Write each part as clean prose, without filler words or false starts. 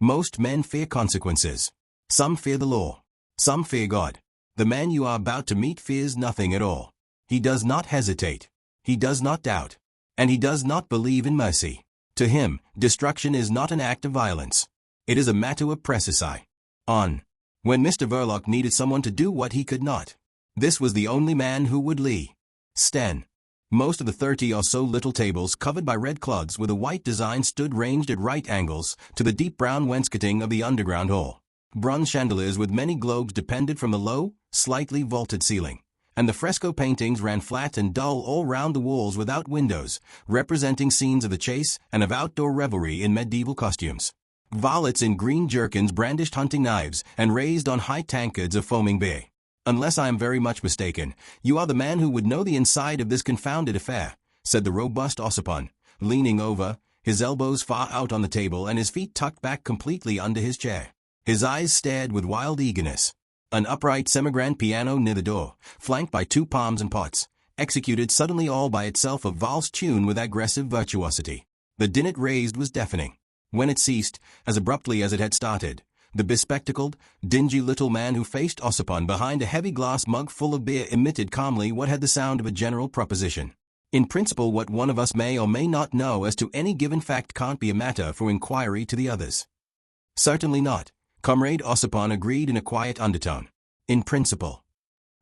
Most men fear consequences. Some fear the law. Some fear God. The man you are about to meet fears nothing at all. He does not hesitate. He does not doubt. And he does not believe in mercy. To him, destruction is not an act of violence. It is a matter of precisely. On. When Mr. Verloc needed someone to do what he could not, this was the only man who would stand. Most of the 30 or so little tables covered by red cloths with a white design stood ranged at right angles to the deep brown wainscoting of the underground hall. Bronze chandeliers with many globes depended from the low, slightly vaulted ceiling, and the fresco paintings ran flat and dull all round the walls without windows, representing scenes of the chase and of outdoor revelry in medieval costumes. Varlets in green jerkins brandished hunting knives and raised on high tankards of foaming beer. "Unless I am very much mistaken, you are the man who would know the inside of this confounded affair," said the robust Ossipon, leaning over, his elbows far out on the table and his feet tucked back completely under his chair. His eyes stared with wild eagerness. An upright semi-grand piano near the door, flanked by 2 palms and pots, executed suddenly all by itself a valse tune with aggressive virtuosity. The din it raised was deafening. When it ceased, as abruptly as it had started, the bespectacled, dingy little man who faced Ossipon behind a heavy glass mug full of beer emitted calmly what had the sound of a general proposition. "In principle, what one of us may or may not know as to any given fact can't be a matter for inquiry to the others." "Certainly not," Comrade Ossipon agreed in a quiet undertone. "In principle."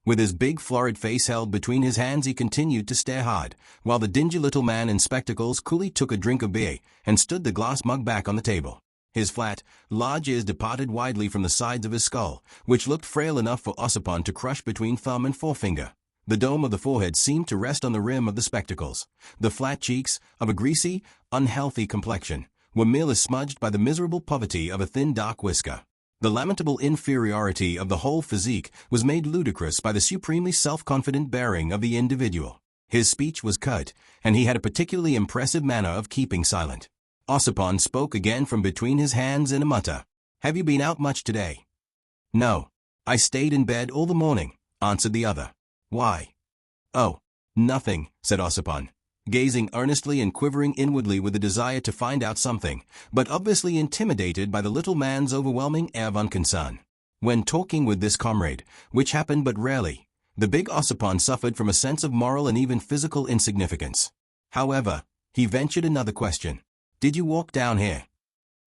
With his big florid face held between his hands he continued to stare hard, while the dingy little man in spectacles coolly took a drink of beer and stood the glass mug back on the table. His flat, large ears departed widely from the sides of his skull, which looked frail enough for Ossipon to crush between thumb and forefinger. The dome of the forehead seemed to rest on the rim of the spectacles. The flat cheeks, of a greasy, unhealthy complexion, were merely smudged by the miserable poverty of a thin dark whisker. The lamentable inferiority of the whole physique was made ludicrous by the supremely self-confident bearing of the individual. His speech was curt, and he had a particularly impressive manner of keeping silent. Ossipon spoke again from between his hands in a mutter. "Have you been out much today?" "No. I stayed in bed all the morning," answered the other. "Why?" "Oh, nothing," said Ossipon, gazing earnestly and quivering inwardly with the desire to find out something, but obviously intimidated by the little man's overwhelming air of unconcern. When talking with this comrade, which happened but rarely, the big Ossipon suffered from a sense of moral and even physical insignificance. However, he ventured another question. "Did you walk down here?"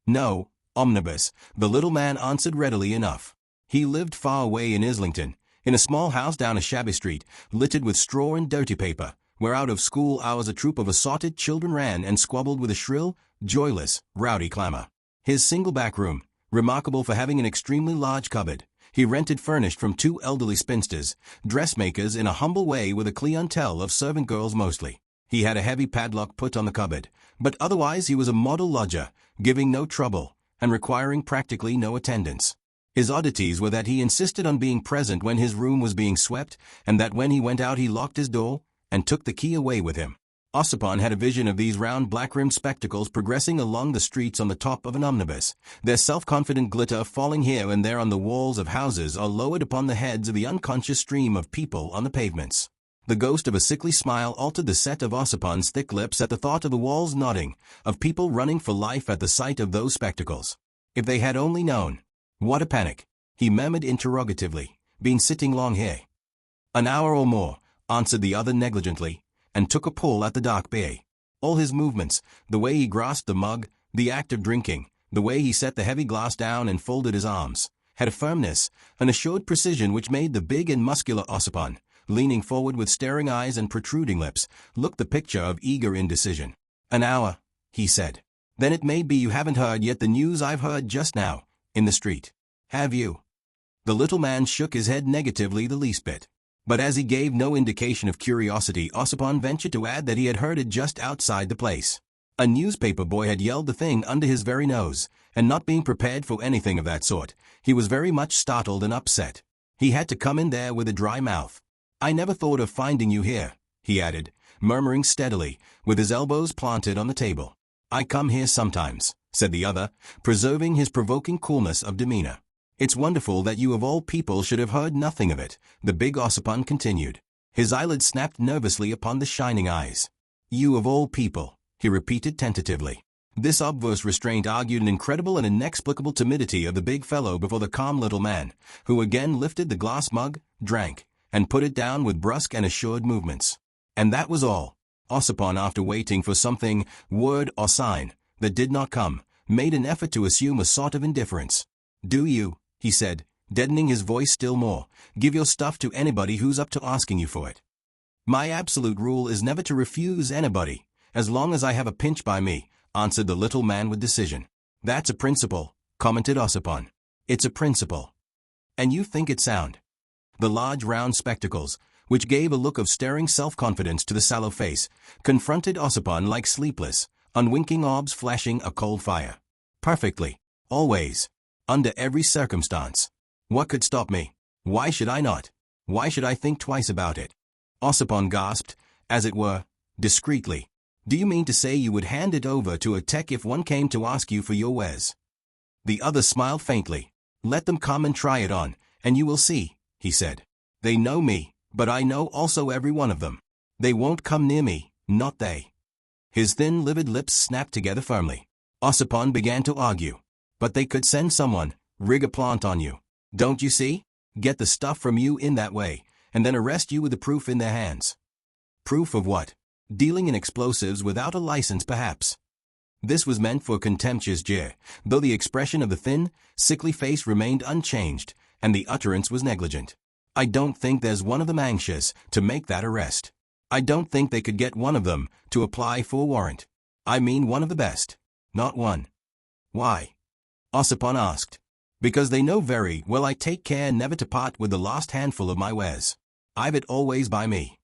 "No, omnibus," the little man answered readily enough. He lived far away in Islington, in a small house down a shabby street, littered with straw and dirty paper, where out of school hours a troop of assorted children ran and squabbled with a shrill, joyless, rowdy clamor. His single back room, remarkable for having an extremely large cupboard, he rented furnished from 2 elderly spinsters, dressmakers in a humble way with a clientele of servant girls mostly. He had a heavy padlock put on the cupboard, but otherwise he was a model lodger, giving no trouble, and requiring practically no attendance. His oddities were that he insisted on being present when his room was being swept, and that when he went out he locked his door and took the key away with him. Ossipon had a vision of these round black-rimmed spectacles progressing along the streets on the top of an omnibus, their self-confident glitter falling here and there on the walls of houses or lowered upon the heads of the unconscious stream of people on the pavements. The ghost of a sickly smile altered the set of Ossipon's thick lips at the thought of the walls nodding, of people running for life at the sight of those spectacles. If they had only known. "What a panic," he murmured interrogatively. "Been sitting long here?" "An hour or more," answered the other negligently, and took a pull at the dark beer. All his movements, the way he grasped the mug, the act of drinking, the way he set the heavy glass down and folded his arms, had a firmness, an assured precision which made the big and muscular Ossipon, leaning forward with staring eyes and protruding lips, look the picture of eager indecision. "An hour," he said. "Then it may be you haven't heard yet the news I've heard just now, in the street. Have you?" The little man shook his head negatively the least bit. But as he gave no indication of curiosity, Ossipon ventured to add that he had heard it just outside the place. A newspaper boy had yelled the thing under his very nose, and not being prepared for anything of that sort, he was very much startled and upset. He had to come in there with a dry mouth. "I never thought of finding you here," he added, murmuring steadily, with his elbows planted on the table. "I come here sometimes," said the other, preserving his provoking coolness of demeanor. "It's wonderful that you of all people should have heard nothing of it," the big Ossipon continued. His eyelids snapped nervously upon the shining eyes. "You of all people," he repeated tentatively. This obverse restraint argued an incredible and inexplicable timidity of the big fellow before the calm little man, who again lifted the glass mug, drank, and put it down with brusque and assured movements. And that was all. Ossipon, after waiting for something, word or sign, that did not come, made an effort to assume a sort of indifference. "Do you," he said, deadening his voice still more, "give your stuff to anybody who's up to asking you for it?" "My absolute rule is never to refuse anybody, as long as I have a pinch by me," answered the little man with decision. "That's a principle," commented Ossipon. "It's a principle. And you think it sound?" The large round spectacles, which gave a look of staring self-confidence to the sallow face, confronted Ossipon like sleepless, unwinking orbs flashing a cold fire. "Perfectly. Always. Under every circumstance. What could stop me? Why should I not? Why should I think twice about it?" Ossipon gasped, as it were, discreetly. "Do you mean to say you would hand it over to a tech if one came to ask you for your wares?" The other smiled faintly. "Let them come and try it on, and you will see," he said. "They know me, but I know also every one of them. They won't come near me, not they." His thin, livid lips snapped together firmly. Ossipon began to argue. "But they could send someone, rig a plant on you. Don't you see? Get the stuff from you in that way, and then arrest you with the proof in their hands." "Proof of what? Dealing in explosives without a license, perhaps?" This was meant for a contemptuous jeer, though the expression of the thin, sickly face remained unchanged, and the utterance was negligent. "I don't think there's one of them anxious to make that arrest. I don't think they could get one of them to apply for a warrant. I mean one of the best. Not one." "Why?" Ossipon asked. "Because they know very well I take care never to part with the last handful of my wares. I've it always by me."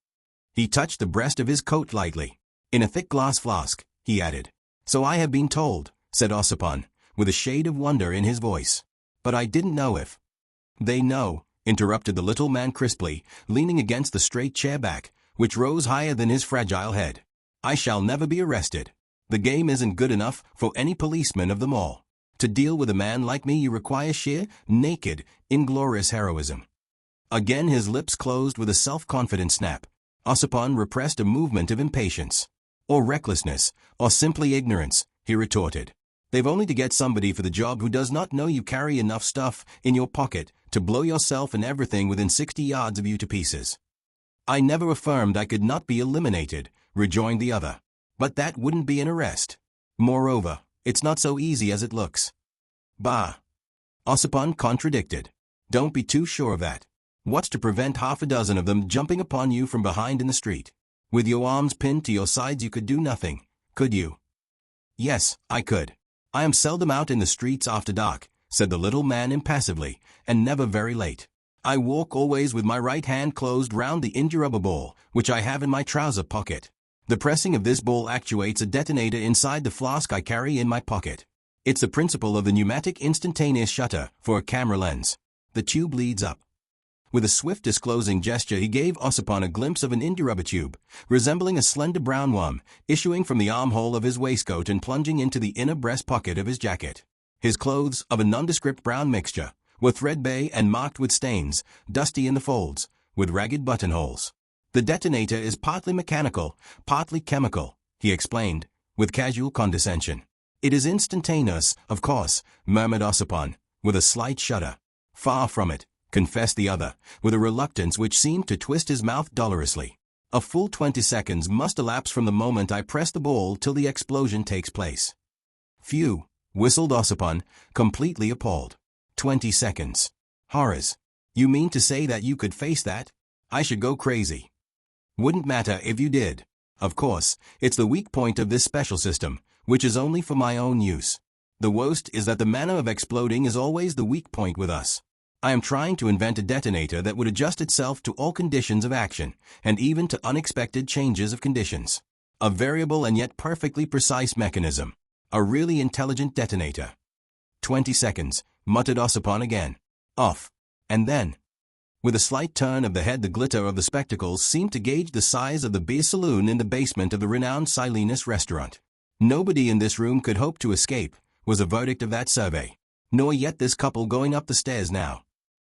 He touched the breast of his coat lightly. "In a thick glass flask," he added. "So I have been told," said Ossipon, with a shade of wonder in his voice. "But I didn't know if—" "They know," interrupted the little man crisply, leaning against the straight chair back, which rose higher than his fragile head. "I shall never be arrested. The game isn't good enough for any policeman of them all. To deal with a man like me you require sheer, naked, inglorious heroism." Again his lips closed with a self-confident snap. Ossipon repressed a movement of impatience. "Or recklessness, or simply ignorance," he retorted. "They've only to get somebody for the job who does not know you carry enough stuff in your pocket to blow yourself and everything within 60 yards of you to pieces." "I never affirmed I could not be eliminated," rejoined the other. "But that wouldn't be an arrest. Moreover, it's not so easy as it looks." "Bah!" Ossipon contradicted. "Don't be too sure of that. What's to prevent half a dozen of them jumping upon you from behind in the street? With your arms pinned to your sides you could do nothing, could you?" "Yes, I could. I am seldom out in the streets after dark," said the little man impassively, "and never very late. I walk always with my right hand closed round the indurable ball, which I have in my trouser pocket. The pressing of this ball actuates a detonator inside the flask I carry in my pocket. It's the principle of the pneumatic instantaneous shutter for a camera lens. The tube leads up." With a swift disclosing gesture he gave Ossipon a glimpse of an indurable tube, resembling a slender brown worm, issuing from the armhole of his waistcoat and plunging into the inner breast pocket of his jacket. His clothes, of a nondescript brown mixture, were threadbare and marked with stains, dusty in the folds, with ragged buttonholes. "The detonator is partly mechanical, partly chemical," he explained, with casual condescension. "It is instantaneous, of course," murmured Ossipon, with a slight shudder. "Far from it," confessed the other, with a reluctance which seemed to twist his mouth dolorously. "A full 20 seconds must elapse from the moment I press the ball till the explosion takes place." "Phew," whistled Ossipon, completely appalled. 20 seconds. Horrors. You mean to say that you could face that? I should go crazy." "Wouldn't matter if you did. Of course, it's the weak point of this special system, which is only for my own use. The worst is that the manner of exploding is always the weak point with us. I am trying to invent a detonator that would adjust itself to all conditions of action, and even to unexpected changes of conditions. A variable and yet perfectly precise mechanism. A really intelligent detonator." 20 seconds, muttered Ossipon again. "Off. And then—" With a slight turn of the head the glitter of the spectacles seemed to gauge the size of the beer saloon in the basement of the renowned Silenus restaurant. "Nobody in this room could hope to escape," was the verdict of that survey. "Nor yet this couple going up the stairs now."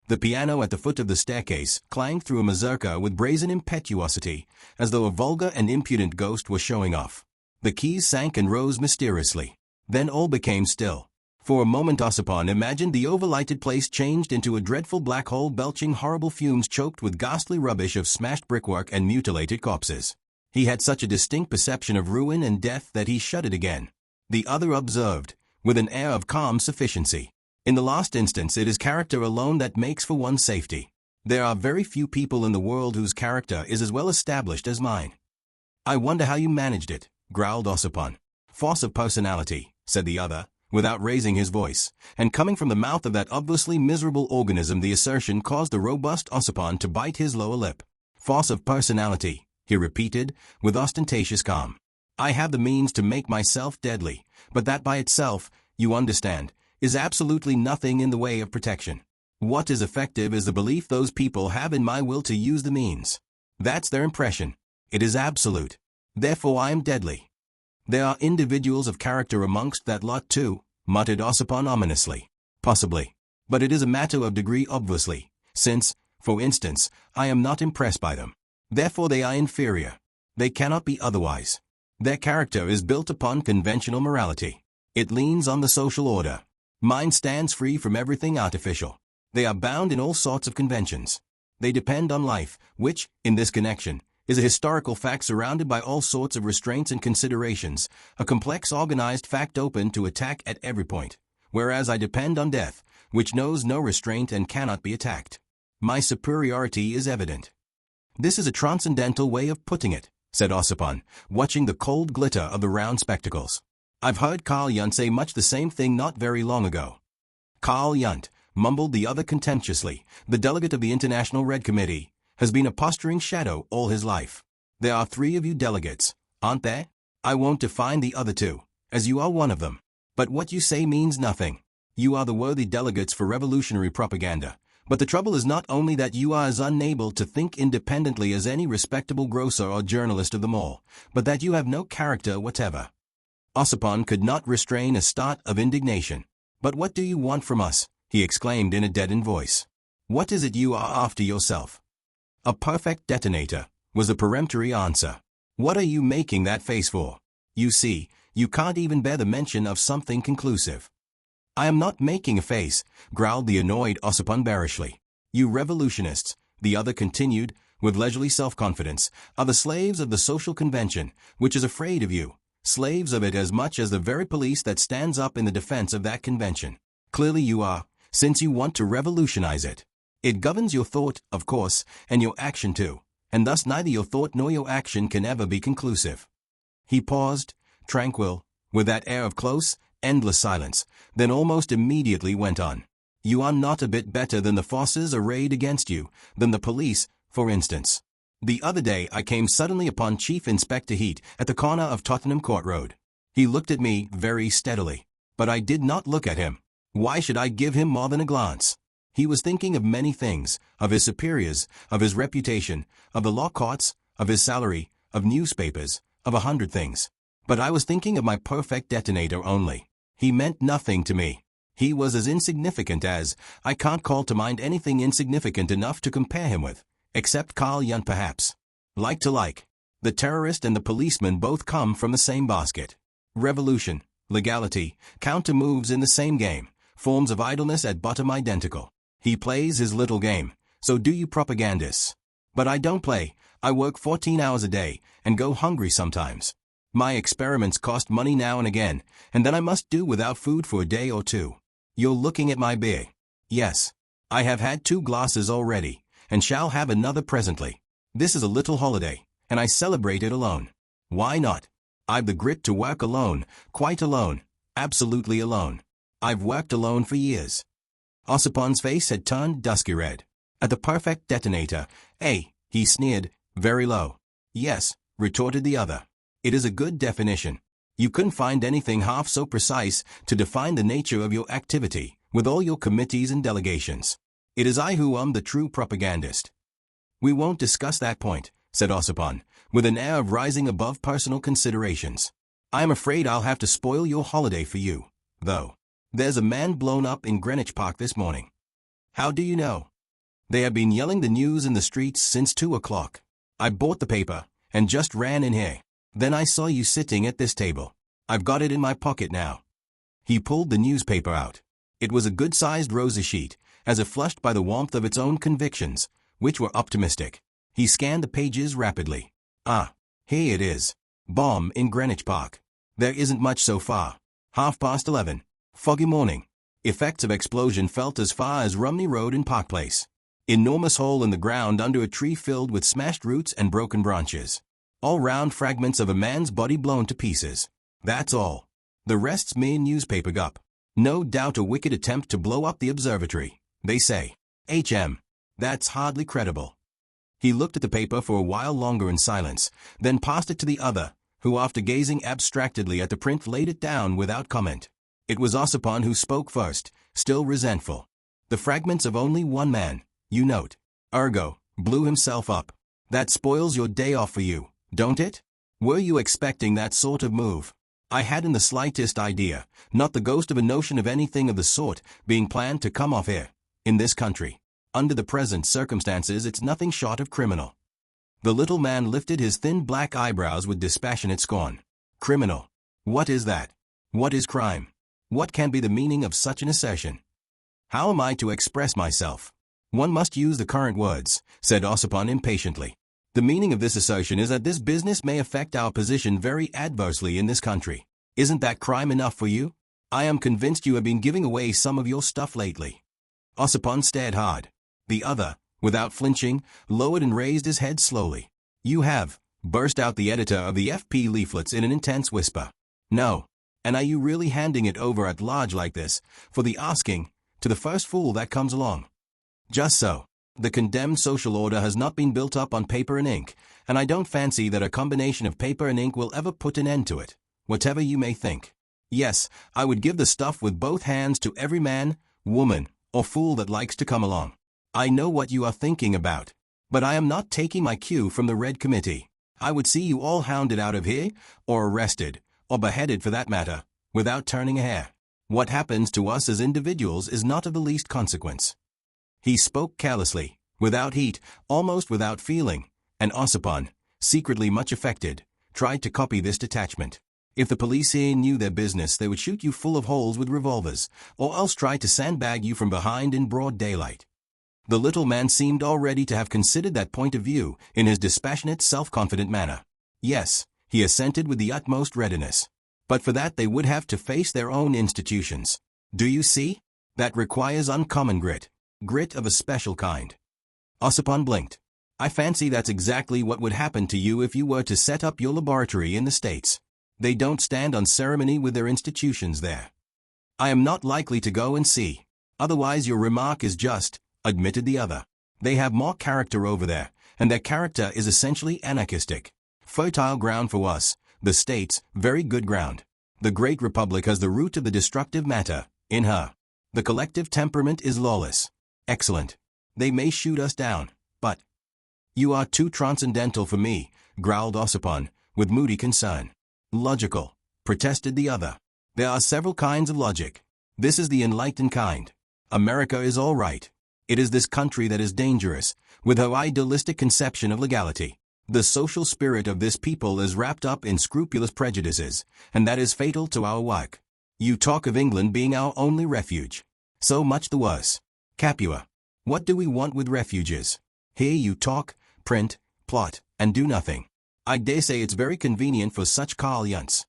The piano at the foot of the staircase clanged through a mazurka with brazen impetuosity, as though a vulgar and impudent ghost were showing off. The keys sank and rose mysteriously. Then all became still. For a moment Ossipon imagined the overlighted place changed into a dreadful black hole belching horrible fumes choked with ghastly rubbish of smashed brickwork and mutilated corpses. He had such a distinct perception of ruin and death that he shuddered again. The other observed, with an air of calm sufficiency. In the last instance it is character alone that makes for one's safety. There are very few people in the world whose character is as well established as mine. I wonder how you managed it, growled Ossipon. Force of personality, said the other, without raising his voice, and coming from the mouth of that obviously miserable organism the assertion caused the robust Ossipon to bite his lower lip. Force of personality, he repeated, with ostentatious calm. I have the means to make myself deadly, but that by itself, you understand, is absolutely nothing in the way of protection. What is effective is the belief those people have in my will to use the means. That's their impression. It is absolute. Therefore I am deadly. There are individuals of character amongst that lot too, muttered Ossipon ominously. Possibly. But it is a matter of degree obviously, since, for instance, I am not impressed by them. Therefore they are inferior. They cannot be otherwise. Their character is built upon conventional morality. It leans on the social order. Mine stands free from everything artificial. They are bound in all sorts of conventions. They depend on life, which, in this connection, is a historical fact surrounded by all sorts of restraints and considerations, a complex organized fact open to attack at every point, whereas I depend on death, which knows no restraint and cannot be attacked. My superiority is evident. This is a transcendental way of putting it, said Ossipon, watching the cold glitter of the round spectacles. I've heard Carl Jung say much the same thing not very long ago. Carl Jung, mumbled the other contemptuously, the delegate of the International Red Committee, has been a posturing shadow all his life. There are 3 of you delegates, aren't there? I won't define the other 2, as you are one of them. But what you say means nothing. You are the worthy delegates for revolutionary propaganda. But the trouble is not only that you are as unable to think independently as any respectable grocer or journalist of them all, but that you have no character whatever. Ossipon could not restrain a start of indignation. But what do you want from us? He exclaimed in a deadened voice. What is it you are after yourself? A perfect detonator, was the peremptory answer. What are you making that face for? You see, you can't even bear the mention of something conclusive. I am not making a face, growled the annoyed Ossipon bearishly. You revolutionists, the other continued, with leisurely self-confidence, are the slaves of the social convention, which is afraid of you, slaves of it as much as the very police that stands up in the defense of that convention. Clearly you are, since you want to revolutionize it. It governs your thought, of course, and your action too, and thus neither your thought nor your action can ever be conclusive. He paused, tranquil, with that air of close, endless silence, then almost immediately went on. You are not a bit better than the forces arrayed against you, than the police, for instance. The other day I came suddenly upon Chief Inspector Heat at the corner of Tottenham Court Road. He looked at me very steadily, but I did not look at him. Why should I give him more than a glance? He was thinking of many things, of his superiors, of his reputation, of the law courts, of his salary, of newspapers, of 100 things. But I was thinking of my perfect detonator only. He meant nothing to me. He was as insignificant as, I can't call to mind anything insignificant enough to compare him with, except Carl Jung perhaps. Like to like. The terrorist and the policeman both come from the same basket. Revolution, legality, counter moves in the same game, forms of idleness at bottom identical. He plays his little game, so do you propagandists. But I don't play, I work 14 hours a day, and go hungry sometimes. My experiments cost money now and again, and then I must do without food for a day or 2. You're looking at my beer. Yes. I have had 2 glasses already, and shall have another presently. This is a little holiday, and I celebrate it alone. Why not? I've the grit to work alone, quite alone, absolutely alone. I've worked alone for years. Ossipon's face had turned dusky red. At the perfect detonator, he sneered, very low. Yes, retorted the other. It is a good definition. You couldn't find anything half so precise to define the nature of your activity, with all your committees and delegations. It is I who am the true propagandist. We won't discuss that point, said Ossipon, with an air of rising above personal considerations. I am afraid I'll have to spoil your holiday for you, though. There's a man blown up in Greenwich Park this morning. How do you know? They have been yelling the news in the streets since 2 o'clock. I bought the paper, and just ran in here. Then I saw you sitting at this table. I've got it in my pocket now. He pulled the newspaper out. It was a good-sized rosy sheet, as if flushed by the warmth of its own convictions, which were optimistic. He scanned the pages rapidly. Ah, here it is. Bomb in Greenwich Park. There isn't much so far. 11:30. Foggy morning. Effects of explosion felt as far as Rumney Road in Park Place. Enormous hole in the ground under a tree filled with smashed roots and broken branches. All round fragments of a man's body blown to pieces. That's all. The rest's mere newspaper gup. No doubt a wicked attempt to blow up the observatory, they say. That's hardly credible. He looked at the paper for a while longer in silence, then passed it to the other, who after gazing abstractedly at the print laid it down without comment. It was Ossipon who spoke first, still resentful. The fragments of only one man, you note. Ergo, blew himself up. That spoils your day off for you, don't it? Were you expecting that sort of move? I hadn't the slightest idea, not the ghost of a notion of anything of the sort being planned to come off here, in this country. Under the present circumstances it's nothing short of criminal. The little man lifted his thin black eyebrows with dispassionate scorn. Criminal? What is that? What is crime? What can be the meaning of such an assertion? How am I to express myself? One must use the current words, said Ossipon impatiently. The meaning of this assertion is that this business may affect our position very adversely in this country. Isn't that crime enough for you? I am convinced you have been giving away some of your stuff lately. Ossipon stared hard. The other, without flinching, lowered and raised his head slowly. You have, burst out the editor of the FP leaflets in an intense whisper. No. And are you really handing it over at large like this, for the asking, to the first fool that comes along? Just so. The condemned social order has not been built up on paper and ink, and I don't fancy that a combination of paper and ink will ever put an end to it, whatever you may think. Yes, I would give the stuff with both hands to every man, woman, or fool that likes to come along. I know what you are thinking about. But I am not taking my cue from the Red Committee. I would see you all hounded out of here, or arrested, or beheaded for that matter, without turning a hair. What happens to us as individuals is not of the least consequence. He spoke carelessly, without heat, almost without feeling, and Ossipon, secretly much affected, tried to copy this detachment. If the police here knew their business, they would shoot you full of holes with revolvers, or else try to sandbag you from behind in broad daylight. The little man seemed already to have considered that point of view in his dispassionate, self-confident manner. Yes, he assented with the utmost readiness. But for that they would have to face their own institutions. Do you see? That requires uncommon grit. Grit of a special kind. Ossipon blinked. I fancy that's exactly what would happen to you if you were to set up your laboratory in the States. They don't stand on ceremony with their institutions there. I am not likely to go and see. Otherwise your remark is just, admitted the other. They have more character over there, and their character is essentially anarchistic. Fertile ground for us, the States, very good ground. The great republic has the root of the destructive matter, in her. The collective temperament is lawless. Excellent. They may shoot us down, but... You are too transcendental for me, growled Ossipon, with moody concern. Logical, protested the other. There are several kinds of logic. This is the enlightened kind. America is all right. It is this country that is dangerous, with her idealistic conception of legality. The social spirit of this people is wrapped up in scrupulous prejudices, and that is fatal to our work. You talk of England being our only refuge. So much the worse. Capua. What do we want with refuges? Here you talk, print, plot, and do nothing. I dare say it's very convenient for such Carl Yunts.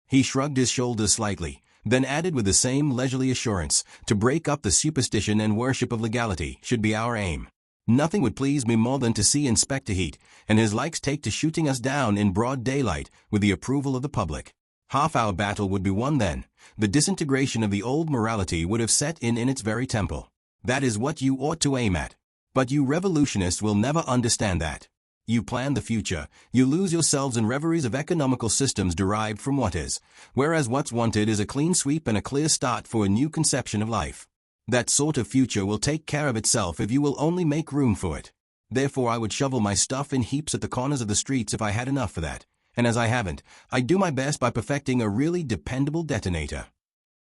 He shrugged his shoulders slightly, then added with the same leisurely assurance, to break up the superstition and worship of legality should be our aim. Nothing would please me more than to see Inspector Heat and his likes take to shooting us down in broad daylight with the approval of the public. Half our battle would be won then. The disintegration of the old morality would have set in its very temple. That is what you ought to aim at. But you revolutionists will never understand that. You plan the future, you lose yourselves in reveries of economical systems derived from what is, whereas what's wanted is a clean sweep and a clear start for a new conception of life. That sort of future will take care of itself if you will only make room for it. Therefore I would shovel my stuff in heaps at the corners of the streets if I had enough for that, and as I haven't, I do my best by perfecting a really dependable detonator.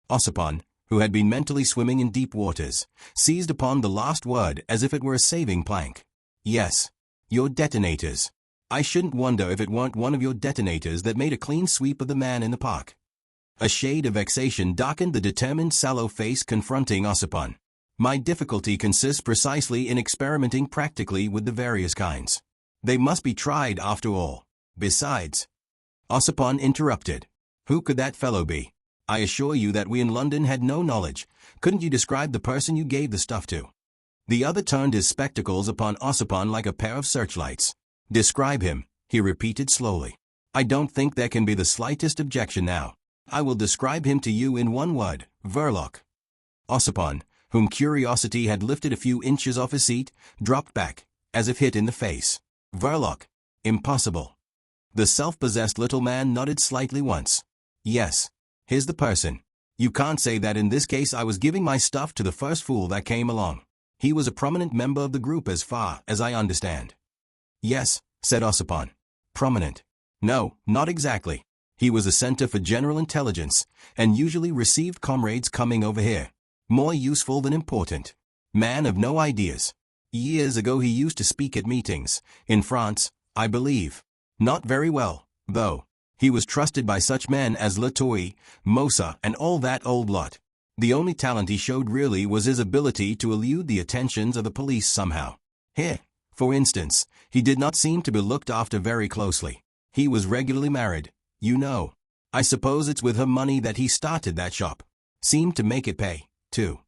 Ossipon, who had been mentally swimming in deep waters, seized upon the last word as if it were a saving plank. Yes. Your detonators. I shouldn't wonder if it weren't one of your detonators that made a clean sweep of the man in the park. A shade of vexation darkened the determined sallow face confronting Ossipon. My difficulty consists precisely in experimenting practically with the various kinds. They must be tried after all. Besides, Ossipon interrupted. Who could that fellow be? I assure you that we in London had no knowledge. Couldn't you describe the person you gave the stuff to? The other turned his spectacles upon Ossipon like a pair of searchlights. Describe him, he repeated slowly. I don't think there can be the slightest objection now. I will describe him to you in one word, Verloc. Ossipon, whom curiosity had lifted a few inches off his seat, dropped back, as if hit in the face. Verloc. Impossible. The self-possessed little man nodded slightly once. Yes. Here's the person. You can't say that in this case I was giving my stuff to the first fool that came along. He was a prominent member of the group as far as I understand. Yes, said Ossipon. Prominent. No, not exactly. He was a center for general intelligence, and usually received comrades coming over here. More useful than important. Man of no ideas. Years ago he used to speak at meetings, in France, I believe. Not very well, though. He was trusted by such men as Latour, Mosa, and all that old lot. The only talent he showed really was his ability to elude the attentions of the police somehow. Here, for instance, he did not seem to be looked after very closely. He was regularly married, you know. I suppose it's with her money that he started that shop. Seemed to make it pay, too.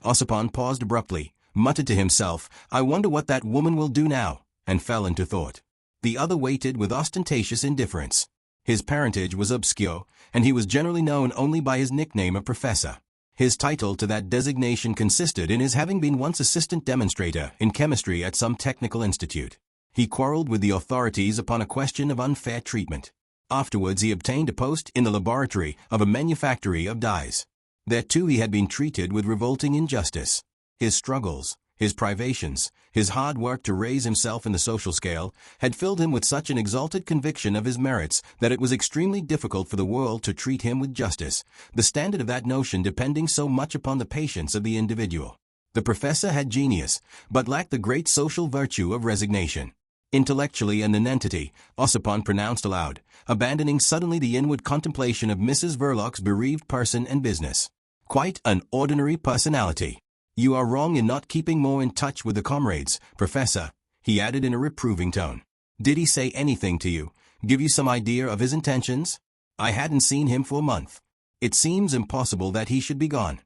Ossipon paused abruptly, muttered to himself, I wonder what that woman will do now, and fell into thought. The other waited with ostentatious indifference. His parentage was obscure, and he was generally known only by his nickname of Professor. His title to that designation consisted in his having been once assistant demonstrator in chemistry at some technical institute. He quarreled with the authorities upon a question of unfair treatment. Afterwards he obtained a post in the laboratory of a manufactory of dyes. There too he had been treated with revolting injustice. His struggles, his privations, his hard work to raise himself in the social scale, had filled him with such an exalted conviction of his merits that it was extremely difficult for the world to treat him with justice, the standard of that notion depending so much upon the patience of the individual. The professor had genius, but lacked the great social virtue of resignation. Intellectually a nonentity, Ossipon pronounced aloud, abandoning suddenly the inward contemplation of Mrs. Verloc's bereaved person and business. Quite an ordinary personality. You are wrong in not keeping more in touch with the comrades, Professor, he added in a reproving tone. Did he say anything to you, give you some idea of his intentions? I hadn't seen him for a month. It seems impossible that he should be gone.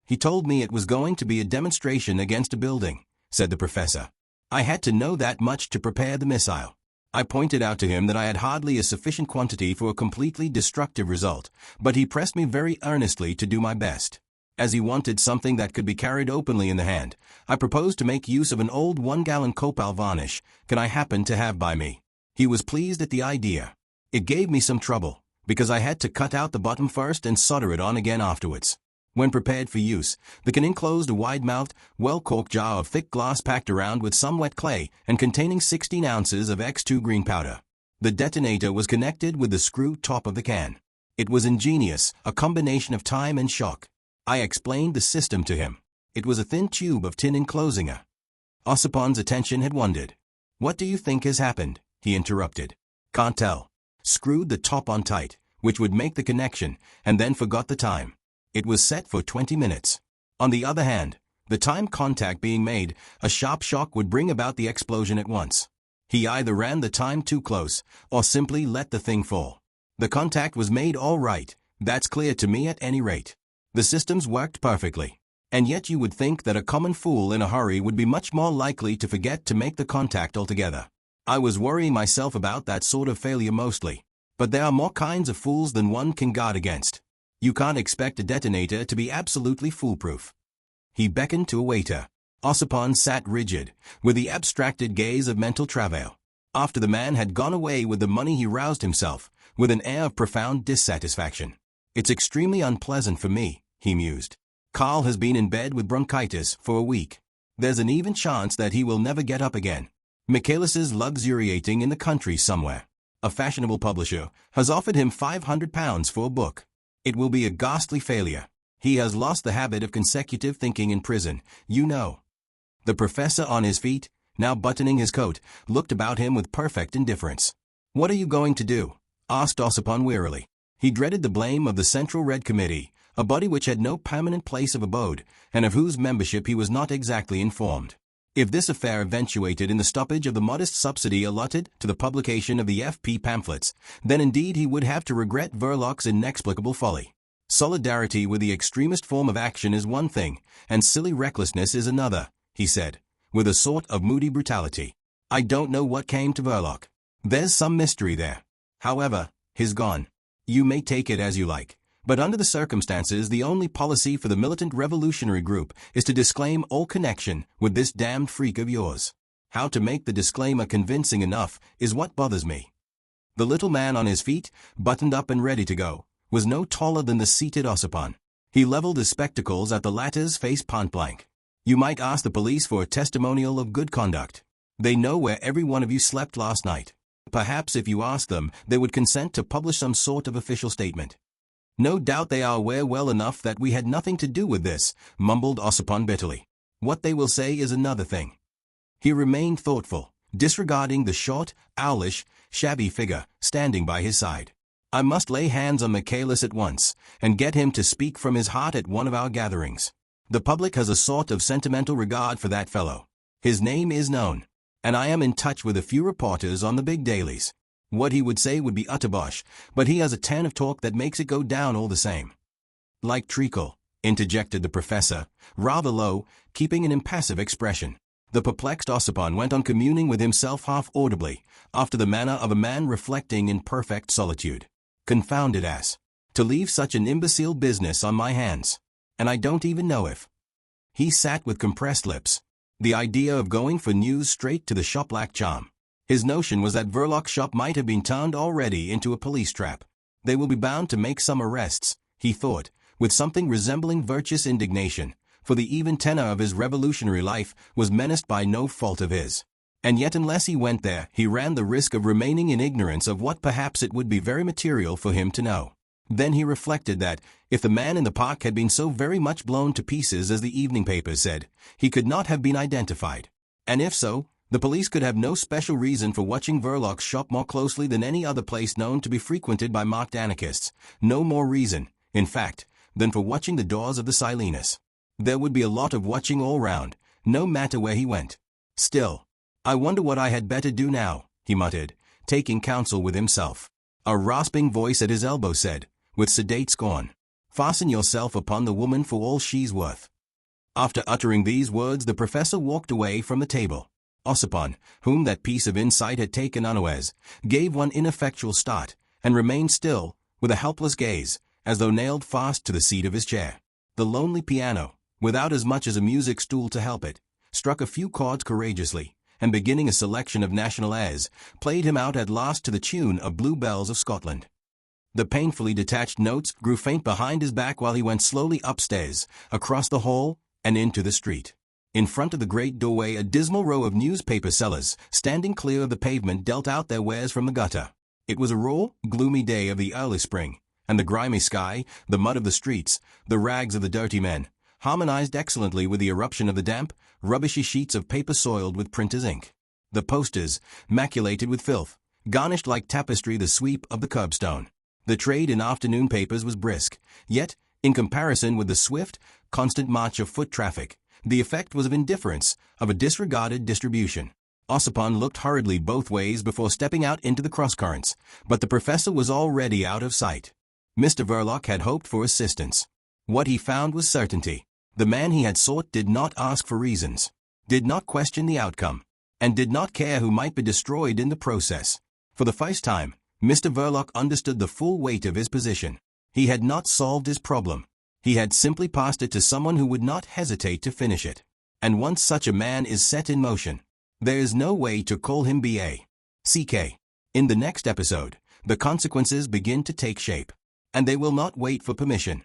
He told me it was going to be a demonstration against a building, said the professor. I had to know that much to prepare the missile. I pointed out to him that I had hardly a sufficient quantity for a completely destructive result, but he pressed me very earnestly to do my best. As he wanted something that could be carried openly in the hand, I proposed to make use of an old 1-gallon copal varnish I happened to have by me. He was pleased at the idea. It gave me some trouble, because I had to cut out the bottom first and solder it on again afterwards. When prepared for use, the can enclosed a wide-mouthed, well-corked jar of thick glass packed around with some wet clay and containing 16 ounces of X2 green powder. The detonator was connected with the screw top of the can. It was ingenious, a combination of time and shock. I explained the system to him. It was a thin tube of tin enclosing a. Ossipon's attention had wandered. What do you think has happened? He interrupted. Can't tell. Screwed the top on tight, which would make the connection, and then forgot the time. It was set for 20 minutes. On the other hand, the time contact being made, a sharp shock would bring about the explosion at once. He either ran the time too close, or simply let the thing fall. The contact was made all right, that's clear to me at any rate. The systems worked perfectly. And yet you would think that a common fool in a hurry would be much more likely to forget to make the contact altogether. I was worrying myself about that sort of failure mostly. But there are more kinds of fools than one can guard against. You can't expect a detonator to be absolutely foolproof. He beckoned to a waiter. Ossipon sat rigid, with the abstracted gaze of mental travail. After the man had gone away with the money he roused himself, with an air of profound dissatisfaction. It's extremely unpleasant for me, he mused. Carl has been in bed with bronchitis for a week. There's an even chance that he will never get up again. Michaelis is luxuriating in the country somewhere. A fashionable publisher has offered him £500 for a book. It will be a ghastly failure. He has lost the habit of consecutive thinking in prison, you know. The professor on his feet, now buttoning his coat, looked about him with perfect indifference. What are you going to do? Asked Ossipon wearily. He dreaded the blame of the Central Red Committee, a body which had no permanent place of abode, and of whose membership he was not exactly informed. If this affair eventuated in the stoppage of the modest subsidy allotted to the publication of the FP pamphlets, then indeed he would have to regret Verloc's inexplicable folly. Solidarity with the extremist form of action is one thing, and silly recklessness is another, he said, with a sort of moody brutality. I don't know what came to Verloc. There's some mystery there. However, he's gone. You may take it as you like, but under the circumstances the only policy for the militant revolutionary group is to disclaim all connection with this damned freak of yours. How to make the disclaimer convincing enough is what bothers me. The little man on his feet, buttoned up and ready to go, was no taller than the seated Ossipon. He leveled his spectacles at the latter's face point blank. You might ask the police for a testimonial of good conduct. They know where every one of you slept last night. Perhaps if you asked them, they would consent to publish some sort of official statement. No doubt they are aware well enough that we had nothing to do with this, mumbled Ossipon bitterly. What they will say is another thing. He remained thoughtful, disregarding the short, owlish, shabby figure standing by his side. I must lay hands on Michaelis at once, and get him to speak from his heart at one of our gatherings. The public has a sort of sentimental regard for that fellow. His name is known, and I am in touch with a few reporters on the big dailies. What he would say would be utter bosh, but he has a turn of talk that makes it go down all the same. Like treacle, interjected the professor, rather low, keeping an impassive expression. The perplexed Ossipon went on communing with himself half-audibly, after the manner of a man reflecting in perfect solitude. Confounded ass. To leave such an imbecile business on my hands. And I don't even know if. He sat with compressed lips. The idea of going for news straight to the shop lacked charm. His notion was that Verloc's shop might have been turned already into a police trap. They will be bound to make some arrests, he thought, with something resembling virtuous indignation, for the even tenor of his revolutionary life was menaced by no fault of his. And yet unless he went there, he ran the risk of remaining in ignorance of what perhaps it would be very material for him to know. Then he reflected that, if the man in the park had been so very much blown to pieces as the evening papers said, he could not have been identified. And if so, the police could have no special reason for watching Verloc's shop more closely than any other place known to be frequented by marked anarchists. No more reason, in fact, than for watching the doors of the Silenus. There would be a lot of watching all round, no matter where he went. Still, I wonder what I had better do now, he muttered, taking counsel with himself. A rasping voice at his elbow said, with sedate scorn, "Fasten yourself upon the woman for all she's worth." After uttering these words, the professor walked away from the table. Ossipon, whom that piece of insight had taken unawares, gave one ineffectual start, and remained still, with a helpless gaze, as though nailed fast to the seat of his chair. The lonely piano, without as much as a music stool to help it, struck a few chords courageously, and beginning a selection of national airs, played him out at last to the tune of Blue Bells of Scotland. The painfully detached notes grew faint behind his back while he went slowly upstairs, across the hall, and into the street. In front of the great doorway a dismal row of newspaper sellers, standing clear of the pavement, dealt out their wares from the gutter. It was a raw, gloomy day of the early spring, and the grimy sky, the mud of the streets, the rags of the dirty men, harmonized excellently with the eruption of the damp, rubbishy sheets of paper soiled with printer's ink. The posters, maculated with filth, garnished like tapestry the sweep of the curbstone. The trade in afternoon papers was brisk, yet, in comparison with the swift, constant march of foot traffic, the effect was of indifference, of a disregarded distribution. Ossipon looked hurriedly both ways before stepping out into the cross-currents, but the professor was already out of sight. Mr. Verloc had hoped for assistance. What he found was certainty. The man he had sought did not ask for reasons, did not question the outcome, and did not care who might be destroyed in the process. For the first time, Mr. Verloc understood the full weight of his position. He had not solved his problem. He had simply passed it to someone who would not hesitate to finish it. And once such a man is set in motion, there is no way to call him B.A.C.K. In the next episode, the consequences begin to take shape, and they will not wait for permission.